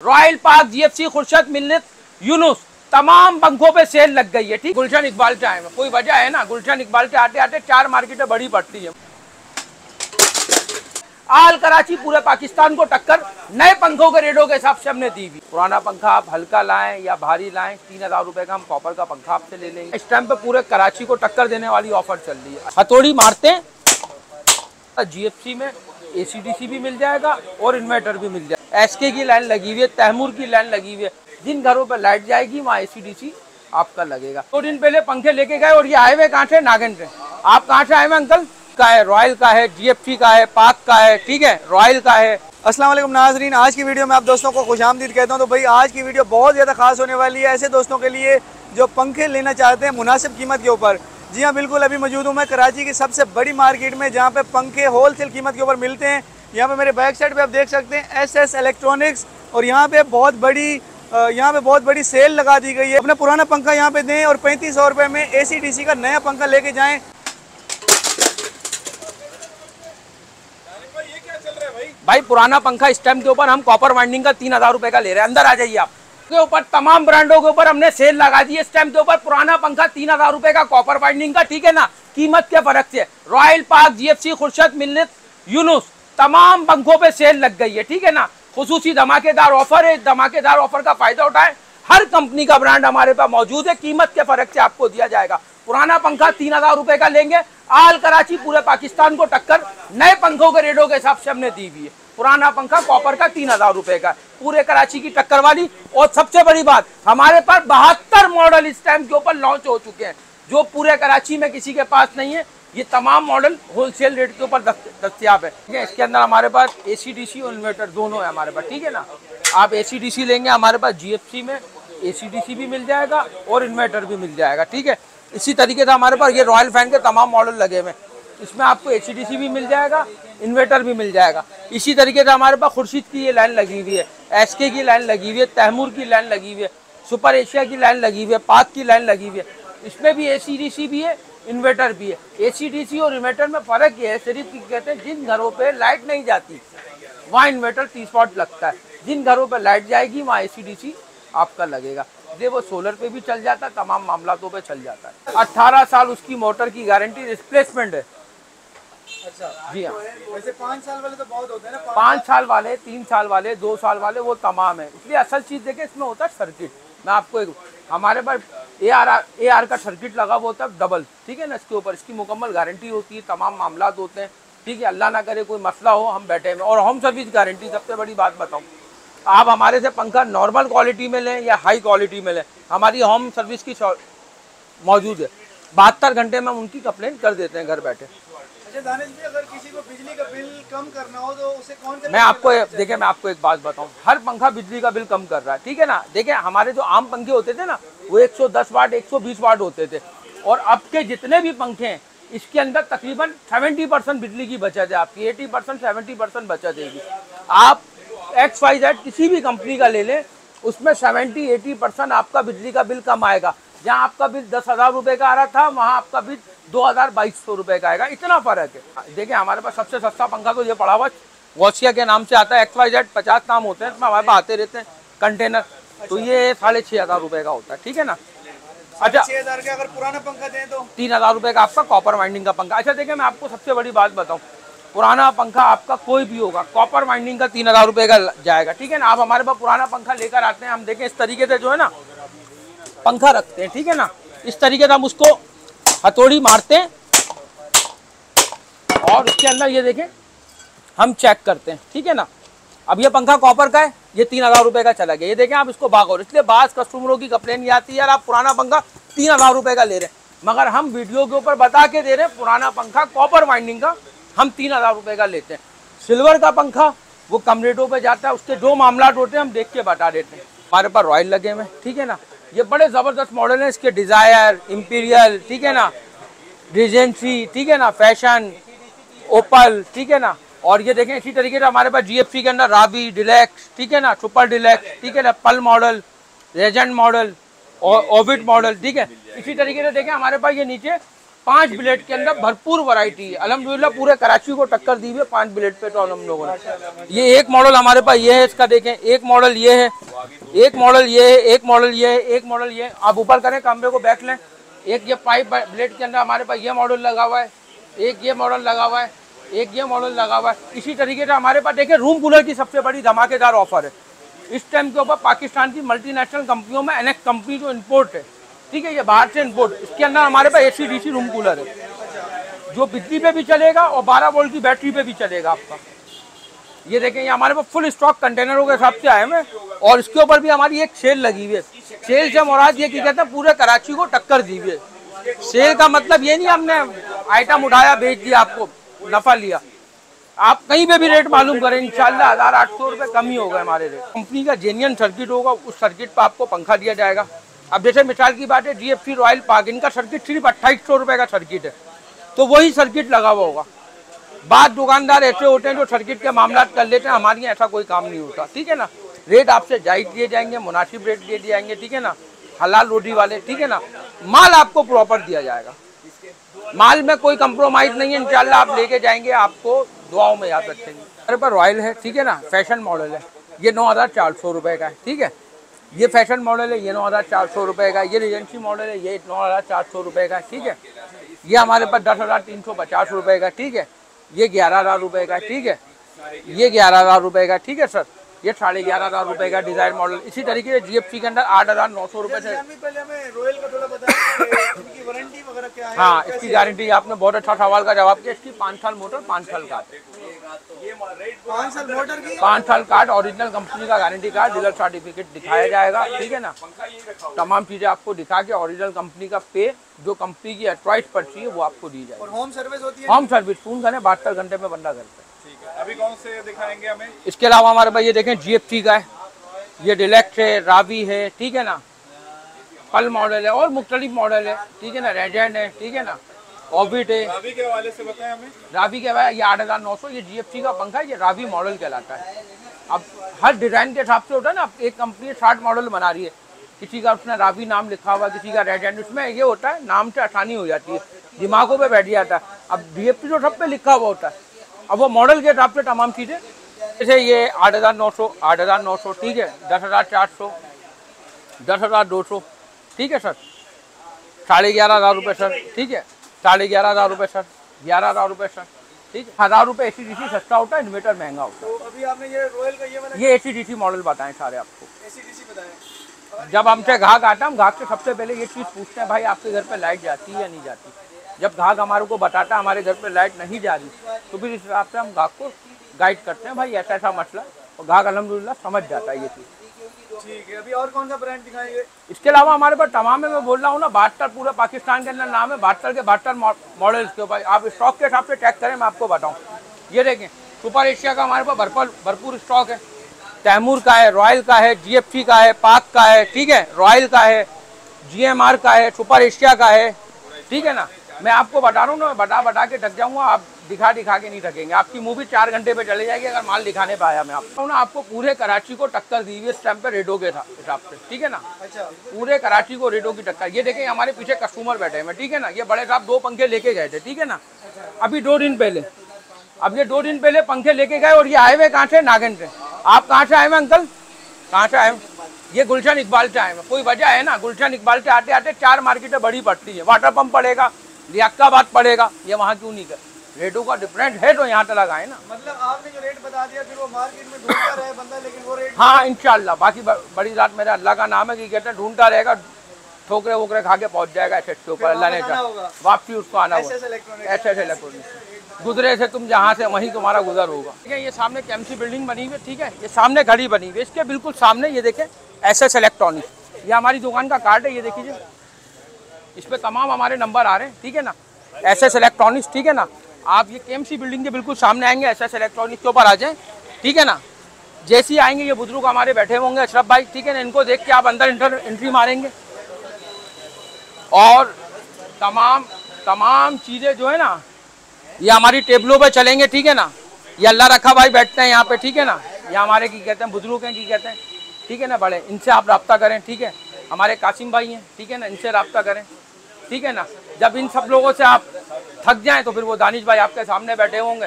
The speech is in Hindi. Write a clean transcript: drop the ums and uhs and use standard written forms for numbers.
रॉयल पार्क, जीएफसी, खुर्शद मिल्लत, यूनुस, तमाम पंखों पे सेल लग गई है। ठीक, गुलशन इकबाल टाइम है, कोई वजह है ना, गुलशन इकबाल के आते आते 4 मार्केटें बड़ी पड़ती है। आल कराची पूरे पाकिस्तान को टक्कर नए पंखों के रेटों के हिसाब से हमने दी हुई। पुराना पंखा आप हल्का लाएं या भारी लाएं, 3000 रुपए का हम कॉपर का पंखा आपसे ले लेंगे। इस टाइम पे पूरे कराची को टक्कर देने वाली ऑफर चल रही है। हथौड़ी मारते हैं, जीएफसी में एसीडीसी भी मिल जाएगा और इन्वर्टर भी मिल जाएगा। एसके की लाइन लगी हुई है, तैमूर की लाइन लगी हुई है। जिन घरों पर लाइट जाएगी वहाँ एसीडीसी आपका लगेगा। 2 दिन पहले पंखे लेके गए और ये आए हुए कहाँ से, नागन से। आप कहाँ से आए हुए अंकल? का है, रॉयल का है, जीएफसी का है, पार्क का है, ठीक है, रॉयल का है। अस्सलाम वालेकुम नाजरीन, आज की वीडियो में आप दोस्तों को खुशामदीद कहता हूं। तो भाई आज की वीडियो बहुत ज़्यादा खास होने वाली है ऐसे दोस्तों के लिए जो पंखे लेना चाहते हैं मुनासिब कीमत के ऊपर। जी हाँ बिल्कुल, अभी मौजूद हूँ मैं कराची की सबसे बड़ी मार्केट में जहाँ पे पंखे होलसेल कीमत के ऊपर मिलते हैं। यहाँ पे मेरे बैक साइड पे आप देख सकते हैं SS इलेक्ट्रॉनिक्स, और यहाँ पे बहुत बड़ी सेल लगा दी गई है। अपना पुराना पंखा यहाँ पे दें और 3500 रुपये में ACDC का नया पंखा लेके जाएँ। भाई पुराना पंखा इस टाइम के ऊपर हम कॉपर वाइंडिंग का 3000 रुपए का ले रहे हैं। अंदर आ जाइए आप। के ऊपर तमाम ब्रांडों के ऊपर हमने सेल लगा दी है इस टाइम के ऊपर। पुराना पंखा 3000 रुपए का कॉपर वाइंडिंग का, ठीक है ना, कीमत के फर्क से। रॉयल पार्क, जीएफसी, खुर्शद मिल्लत, यूनुस, तमाम पंखों पे सेल लग गई है, ठीक है ना। खुसूसी धमाकेदार ऑफर है, धमाकेदार ऑफर का फायदा उठाएं। हर कंपनी का ब्रांड हमारे पास मौजूद है, कीमत के फर्क से आपको दिया जाएगा। पुराना पंखा 3000 रुपए का लेंगे, आल कराची पूरे पाकिस्तान को टक्कर नए पंखों के रेटों के हिसाब से हमने दी हुई है। पुराना पंखा कॉपर का 3000 रुपए का, पूरे कराची की टक्कर वाली। और सबसे बड़ी बात, हमारे पास 72 मॉडल इस टाइम के ऊपर लॉन्च हो चुके हैं जो पूरे कराची में किसी के पास नहीं है। ये तमाम मॉडल होलसेल रेट के ऊपर दस्तयाब है, ठीक है। इसके अंदर हमारे पास ACDC और इन्वर्टर दोनों है हमारे पास, ठीक है ना। आप ACDC लेंगे, हमारे पास GFC में ACDC भी मिल जाएगा और इन्वर्टर भी मिल जाएगा, ठीक है। इसी तरीके से हमारे पास ये रॉयल फैन के तमाम मॉडल लगे हुए हैं, इसमें आपको ACDC भी मिल जाएगा, इन्वर्टर भी मिल जाएगा। इसी तरीके से हमारे पास खुर्शीद की ये लाइन लगी हुई है, SK की लाइन लगी हुई है, तैमूर की लाइन लगी हुई है, सुपर एशिया की लाइन लगी हुई है, पार्क की लाइन लगी हुई है। इसमें भी ACDC भी है, इन्वर्टर भी है। ACDC और इन्वर्टर में फ़र्क ये है, सिर्फ कहते हैं जिन घरों पर लाइट नहीं जाती वहाँ इन्वर्टर 30 वाट लगता है, जिन घरों पर लाइट जाएगी वहाँ ACDC आपका लगेगा। ये वो सोलर पे भी चल जाता है, तमाम मामलातों पे चल जाता है। 18 साल उसकी मोटर की गारंटी, रिप्लेसमेंट है। अच्छा जी हाँ, वैसे 5 साल वाले तो बहुत होते हैं ना, 5 साल वाले, 3 साल वाले, 2 साल वाले, वो तमाम है। इसलिए असल चीज़ देखें, इसमें होता है सर्किट। मैं आपको हमारे पास AR का सर्किट लगा हुआ होता है डबल, ठीक है ना। इसके ऊपर इसकी मुकम्मल गारंटी होती है, तमाम मामलात होते हैं, ठीक है। अल्लाह ना करे कोई मसला हो, हम बैठे में। और होम सर्विस गारंटी, सबसे बड़ी बात बताऊँ, आप हमारे से पंखा नॉर्मल क्वालिटी में लें या हाई क्वालिटी में लें, हमारी होम सर्विस की मौजूद है। 72 घंटे में हम उनकी कंप्लेन कर देते हैं घर बैठे। अच्छा दानिश भी, अगर किसी को बिजली का बिल कम करना हो तो उसे कौन सा? मैं आपको एक बात बताऊं, हर पंखा बिजली का बिल कम कर रहा है, ठीक है ना। देखिए हमारे जो आम पंखे होते थे ना, वो 110 वाट 120 वाट होते थे, और अब के जितने भी पंखे हैं इसके अंदर तकरीबन 70% बिजली की बचत है। आपकी 80% 70% बचत है। आप XYZ किसी भी कंपनी का ले लें, उसमें 70-80% आपका बिजली का बिल कम आएगा। जहां आपका बिल 10,000 रुपए का आ रहा था, वहां आपका बिल 2,200 रुपए का आएगा। इतना फर्क है। देखिए हमारे पास सबसे सस्ता पंखा तो ये पड़ा हुआ वॉशिया के नाम से आता है। XYZ 50 नाम होते हैं, इसमें हमारे पास आते रहते हैं कंटेनर। तो ये 6500 रुपए का होता है, ठीक है ना। अच्छा 6000 का अगर पुराना पंखा दें तो 3000 रुपए का आपका कॉपर वाइंडिंग का पंखा। अच्छा देखिए, मैं आपको सबसे बड़ी बात बताऊं, पुराना पंखा आपका कोई भी होगा, कॉपर वाइंडिंग का 3000 रुपए का जाएगा, ठीक है ना। आप हमारे पास पुराना पंखा लेकर आते हैं, हम देखें इस तरीके से जो है ना पंखा रखते हैं, ठीक है ना। इस तरीके से हम उसको हथौड़ी मारते हैं और उसके अंदर ये देखें हम चेक करते हैं, ठीक है ना। अब ये पंखा कॉपर का है, ये 3000 रुपए का चला गया। ये देखें आप इसको भागो। इसलिए बास कस्टमरों की कंप्लेन ये आती है, यार आप पुराना पंखा 3000 रुपए का ले रहे हैं, मगर हम वीडियो के ऊपर बता के दे रहे हैं पुराना पंखा कॉपर वाइंडिंग का हम 3000 रुपए का लेते हैं। सिल्वर का पंखा वो कम रेटों पे जाता है, उसके जो मामला होते हैं हम देख के बता देते हैं। हमारे पास रॉयल लगे हुए, ठीक है ना। ये बड़े ज़बरदस्त मॉडल हैं इसके, डिज़ायर, इम्पीरियल, ठीक है ना, रिजेंसी, ठीक है ना, फैशन, ओपल, ठीक है ना। और ये देखें इसी तरीके से हमारे पास GFC के अंदर रावी, डिलेक्स, ठीक है ना, सुपर डिलेक्स, ठीक है ना, पल model, legend model, Ovid model, ठीक है। इसी तरीके से देखें हमारे पास ये नीचे 5 ब्लेड के अंदर भरपूर वैरायटी है अल्हम्दुलिल्लाह, पूरे कराची को टक्कर दी हुई है 5 ब्लेड पे तो हम लोगों ने। ये एक मॉडल हमारे पास ये है, इसका देखें, एक मॉडल ये है, एक मॉडल ये है, एक मॉडल ये है, एक मॉडल ये है। आप ऊपर करें कैमरे को, बैक लें। एक ये 5 ब्लेड के अंदर हमारे पास ये मॉडल लगा हुआ है, एक ये मॉडल लगा हुआ है, एक ये मॉडल लगा हुआ है। इसी तरीके से हमारे पास देखिए रूम कूलर की सबसे बड़ी धमाकेदार ऑफर है इस टाइम के ऊपर। पाकिस्तान की मल्टीनेशनल कंपनियों में एनेक्स कंपनी जो इंपोर्ट है, ठीक है, ये बाहर से इंपोर्ट, इसके अंदर हमारे पास AC DC रूम कूलर है जो बिजली पे भी चलेगा और 12 वोल्ट की बैटरी पे भी चलेगा आपका। ये देखें, ये हमारे पास फुल स्टॉक कंटेनरों के हिसाब से आए हैं और इसके ऊपर भी हमारी एक सेल लगी हुई है। सेल से मुराद ये कहते हैं पूरे कराची को टक्कर दी हुई है। सेल का मतलब ये नहीं हमने आइटम उठाया बेच दिया, आपको नफा लिया। आप कहीं पे भी रेट मालूम करें, इंशाल्लाह 1800 रुपये कम ही होगा हमारे रेट। कंपनी का जेन्युइन सर्किट होगा, उस सर्किट पर आपको पंखा दिया जाएगा। अब जैसे मिसाल की बात है, GFC रॉयल पार्क, इनका सर्किट सिर्फ 2800 रुपये का सर्किट है, तो वही सर्किट लगा हुआ होगा। बाद दुकानदार ऐसे होते हैं जो सर्किट के मामला कर लेते हैं, हमारे यहाँ ऐसा कोई काम नहीं होता, ठीक है ना। रेट आपसे जायज़ दिए जाएंगे, मुनासिब रेट दिए जाएंगे, ठीक है ना, हलाल रोटी वाले, ठीक है ना। माल आपको प्रॉपर दिया जाएगा, माल में कोई कंप्रोमाइज़ नहीं है। इंशाल्लाह आप लेके जाएंगे, आपको दुआओं में याद रखेंगे। मेरे पास रॉयल है, ठीक है ना, फैशन मॉडल है, ये 9400 रुपये का है, ठीक है। ये फैशन मॉडल है, ये 9400 रुपये का। ये रीजेंसी मॉडल है, ये 9400 रुपये का, ठीक है। ये हमारे पास 10,350 रुपये का, ठीक है। ये 11,000 रुपये का, ठीक है। ये 11,000 रुपये का, ठीक है सर। ये 11,500 रुपये का डिजायर मॉडल। इसी तरीके से GFC के अंदर 8,900 रुपये से। पहले हमें रॉयल का थोड़ा बताएं, इनकी वारंटी वगैरह क्या है? हाँ, इसकी गारंटी, आपने बहुत अच्छा सवाल का जवाब दिया। इसकी 5 साल मोटर, 5 साल कार्ड, 5 साल मोटर की, 5 साल कार्ड, ओरिजिनल कंपनी का गारंटी कार्ड, डीलर सर्टिफिकेट दिखाया जाएगा, ठीक है ना। तमाम चीज़ें आपको दिखा के ओरिजिनल कंपनी का पे, जो कंपनी की अथॉराइज पर्ची है, वो आपको दी जाएगी। और होम सर्विस होती है? होम सर्विस फोन करें, 72 घंटे में बंदा करते हैं। अभी कौन से दिखाएंगे हमें? इसके अलावा हमारे पास ये देखें, GFC का है, ये डिलेक्स है, रावी है, ठीक है ना, पल मॉडल है और मुख्तलिफ मॉडल है, ठीक है ना, रेजेंट है, ठीक है ना, ऑर्बिट है। रावी के हवाले से बताएं हमें। रावी के हवाले, ये 8,900, ये GFC का पंखा है, ये रावी मॉडल कहलाता है। अब हर डिज़ाइन के हिसाब से होता है ना, एक कंपनी 60 मॉडल बना रही है, किसी का उसने रावी नाम लिखा हुआ, किसी का रेजेंट, उसमें ये होता है नाम से आसानी हो जाती है, दिमागों पे बैठ जाता है। अब GFC तो सब पे लिखा हुआ होता है, अब वो मॉडल के हिसाब से तमाम चीज़ें, जैसे ये 8,900, ठीक है, 10,400, 10,200, ठीक है सर, 11,500 रुपये सर, ठीक है, 11,500 रुपये सर, 11,000 रुपये सर, ठीक है। 1,000 रुपये AC DC सस्ता होता है, इन्वर्टर महंगा होता है। तो अभी आपने ये रॉयल का ये AC DC मॉडल बताएं सारे आपको। AC DC बताएं। जब हमसे ग्राहक आता है, हम ग्राहक से सबसे पहले ये चीज़ पूछते हैं, भाई आपके घर पे लाइट जाती है या नहीं जाती। जब ग्राहक हमारे को बताता है हमारे घर पे लाइट नहीं जा रही, तो फिर इस हिसाब से हम ग्राहक को गाइड करते हैं, भाई ऐसा ऐसा मसला, और ग्राहक अल्हम्दुलिल्लाह समझ जाता है ये चीज़। ठीक है, अभी और कौन सा ब्रांड दिखाएंगे? इसके अलावा हमारे पास तमाम है, मैं बोल रहा हूँ ना, 72 पूरे पाकिस्तान के अंदर नाम है, 72 के 72 मॉडल्स के ऊपर। आप स्टॉक के हिसाब से चेक करें, मैं आपको बताऊँ। ये देखें, सुपर एशिया का हमारे पास भरपूर स्टॉक है, तैमूर का है, रॉयल का है, GFC का है, पाक का है, ठीक है, रॉयल का है, GMR का है, सुपर एशिया का है, ठीक है ना। मैं आपको बता रहा हूँ ना, बता के थक जाऊँगा, आप दिखा के नहीं थकेंगे। आपकी मूवी 4 घंटे पे चले जाएगी अगर माल दिखाने पाया। मैं आपको ना, आपको पूरे कराची को टक्कर दी हुई इस टाइम पे रेटों के हिसाब से, ठीक है ना। अच्छा, पूरे कराची को रेटों की टक्कर। ये देखें, हमारे पीछे कस्टमर बैठे हैं, ठीक है ना। ये बड़े साहब 2 पंखे लेके गए थे, ठीक है ना, अभी 2 दिन पहले। अब ये 2 दिन पहले पंखे लेके गए और ये आए हुए कहाँ से? नागन से। आप कहाँ से आए हुए अंकल? कहाँ से आए? ये गुलशन इकबाल से आए हुए। कोई वजह है ना, गुलशन इकबाल से आते आते 4 मार्केटें बड़ी पड़ती है, वाटर पंप पड़ेगा, लियाकाबाद पड़ेगा, ये वहाँ क्यों नहीं कर? रेटों का डिफरेंट है तो यहाँ तक आए ना। मतलब आपने जो रेट बता दिया, फिर वो मार्केट में ढूंढता रहे बंदा, लेकिन वो रेट। हाँ इंशाल्लाह, बाकी बड़ी रात मेरा अल्लाह का नाम है कि कहते हैं ढूंढता रहेगा, ठोकरे वोकरे खा के पहुँच जाएगा ऐसे के ऊपर, अल्लाह ने चाहा वापसी उसको आना होगा। ऐसे इलेक्ट्रॉनिक गुजरे से तुम जहाँ से वहीं तुम्हारा गुजर होगा, ठीक है। ये सामने KMC बिल्डिंग बनी हुई है, ठीक है, ये सामने घड़ी बनी हुई है, इसके बिल्कुल सामने ये देखें SS इलेक्ट्रॉनिक, ये हमारी दुकान का कार्ड है, ये देखिए, इस पर तमाम हमारे नंबर आ रहे हैं, ठीक है ना, SS इलेक्ट्रॉनिक्स, ठीक है ना। आप ये KMC बिल्डिंग के बिल्कुल सामने आएंगे, SS इलेक्ट्रॉनिक्स के ऊपर आ जाएं, ठीक है ना। जैसे ही आएंगे ये बुजुर्ग हमारे बैठे होंगे, अशरफ भाई, ठीक है ना, इनको देख के आप अंदर एंट्री मारेंगे और तमाम चीज़ें जो है ना, ये हमारी टेबलों पे चलेंगे, ठीक है ना। ये अल्लाह रखा भाई बैठते हैं यहाँ पे, ठीक है ना, ये हमारे की कहते हैं बुजुर्ग हैं, की कहते हैं, ठीक है ना, बड़े, इनसे आप रब्ता करें, ठीक है। हमारे कासिम भाई हैं, ठीक है ना, इनसे रब्ता करें, ठीक है ना। जब इन सब लोगों से आप थक जाएं तो फिर वो दानिश भाई आपके सामने बैठे होंगे।